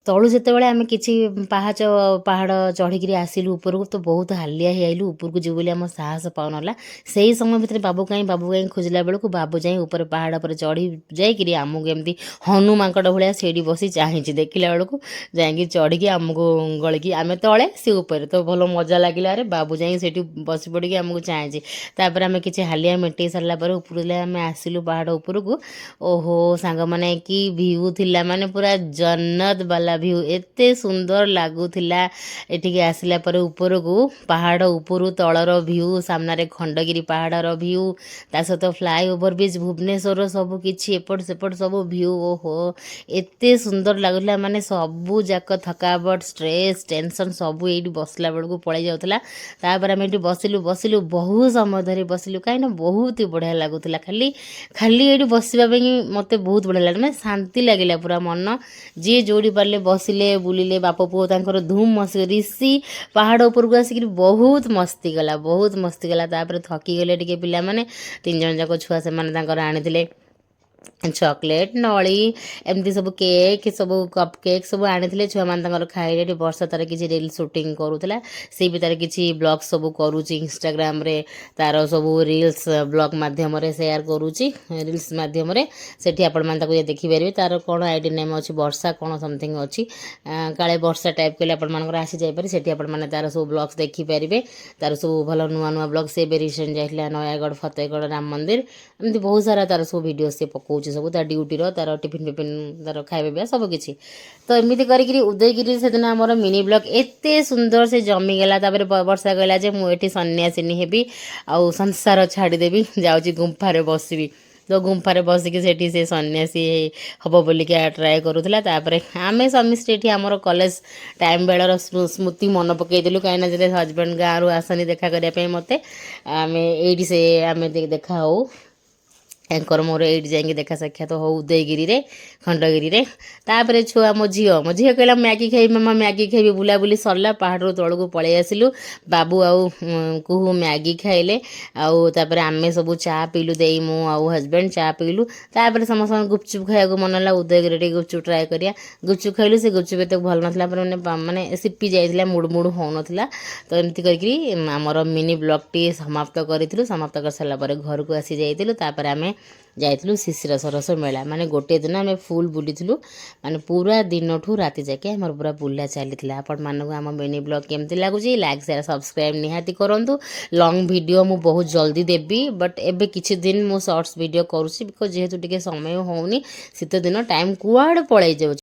तलू जितेबाला आम कि पाहाच पहाड़ चढ़ी आसिलु ऊपर को तो बहुत हालिया ही आइलु ऊपर को जीव आम साहस पाऊना से ही समय भितर बाबू कहीं खोजला बेलू बाबू जाए ऊपर पहाड़ पर चढ़ी जाकि आमको एमती हनु मांकड़ भाया से बसी चाहे देखला बेलू जाकि चढ़ी आमको गलिकी आम तले सी उपर तो भल मजा लगे अरे बाबू जाए से बस पड़ी आमको चाहे तापर आम कि हालिया मेटे सारापर ऊपर आम आसिलु पहाड़ ऊपर को ओहो सांग मैंने कि भ्यू थिला माने पूरा जन्नत वाला भ्यू एते सुंदर लगुला एटिके आसिला पर ऊपर को पहाड़ ऊपर तलर भ्यू सामने खंडगिरी पहाड़र भ्यू ता सहित फ्लाईओवर ब्रिज भुवनेश्वर सब किछि एपट सेपट सब भ्यू ओहो एते सुंदर लगुला माने सबू जाक थकावट स्ट्रेस टेंशन सबू ये बसला बेलू पड़े जाऊला तापर आम ये बसिलु बसिलु बहुत समय धरी बसिलु कहीं बहुत ही बढ़िया लगुला खाली खाली ये बसवा मत बहुत बढ़िया लगे मैं शांति लगे पूरा मन जी जोड़ी पारे बसिले बुलिले बाप पुओ तांकर धूम मस्ती ऋषि पहाड़ ऊपर को आसिक बहुत मस्ती गला तापर थकी गले टिके पिला माने 3 जन जाक छुआ से आनी चॉकलेट नली एमती सब केक सब कप केक सब आनी छुआ मान खाइले वर्षा तार किसी रील शूटिंग करूला सी भी तार किसी ब्लॉग सब करुच्ची इंस्टाग्राम रे तार सब रील्स ब्लॉग माध्यम शेयर करुच्ची रील्स माध्यम से आपण मैंने देखिपारे तार कौन आईडी नेम अच्छी वर्षा कौन समथिंग अच्छी काले वर्षा टाइप कले आपर आसी जापरे से मैंने तार सब ब्लॉग्स देखिपारे तार सब भल नुआ नुआ ब्लॉग से रिसेंट जाइला नयागढ़ फतेहगढ़ राम मंदिर एमती बहुत सारा तार सब वीडियो से पकाउछ सब तार ड्यूटी तार टिफिन फिफिन तार खाଇବା पिया सब किसी तो एमती करी उदयगिरी से दिन आमर मिनी ब्लॉग एते सुंदर से जमीगला तापर वर्षा कहला जे मुझे सन्यासिनी हेबी आउ संसार छाड़देवी जाऊँगी गुंफारे बसबी तो गुंफारे बसिकी से सन्यासी हम बोलिकी ट्राए करूला आम समिस्ते आमर कॉलेज टाइम बेलर स्मृति मन पकईदेलु कहीं जब हजबैंड गाँव रू आसनी देखा करने मत आम ये से आम देखा हो एंकर मोर ये जाकि देखा साक्षात हो उदयगिरी रे खंडगिरी रे तापर छुआ मो झील कहला मैगी खाई मामा मैगी खाई बुलाबुली सरला पहाड़ तल को पलि आसिलु बाबू आउ कुहू मैगी खाइले आउ तापर आमे सब चा पीलु देई मु आउ हजबैंड चा पीलु तापर समस्त गुपचुप खाया मन है उदयगिरी गुपचुप ट्राए करिया गुपचुप खाइलु से गुपचुप एत भल नाला माने सिपी जाइला मुड़ मुड़ हो नाला तो एमती करके आमर मिनी ब्लॉग टी समाप्त करूँ समाप्त कर सारा घर को आसी जाइलु तापर आमे जाइलु शिशिर सरस मेला माने गोटे दिन आम फुल बुलीलु माने पूरा दिन ठू राति जाके आम पूरा बुला चली आपण मानक आम मिनी ब्लॉग केमती लगुच लाइक शेयर सब्सक्राइब निहाती करूँ लॉन्ग वीडियो मु बहुत जल्दी देवी बट एबे किछि दिन मु शॉर्ट्स वीडियो करुँची बिकज जेहेतु टिके समय होनी शीत दिन टाइम कुआड़े पड़े जाऊँ।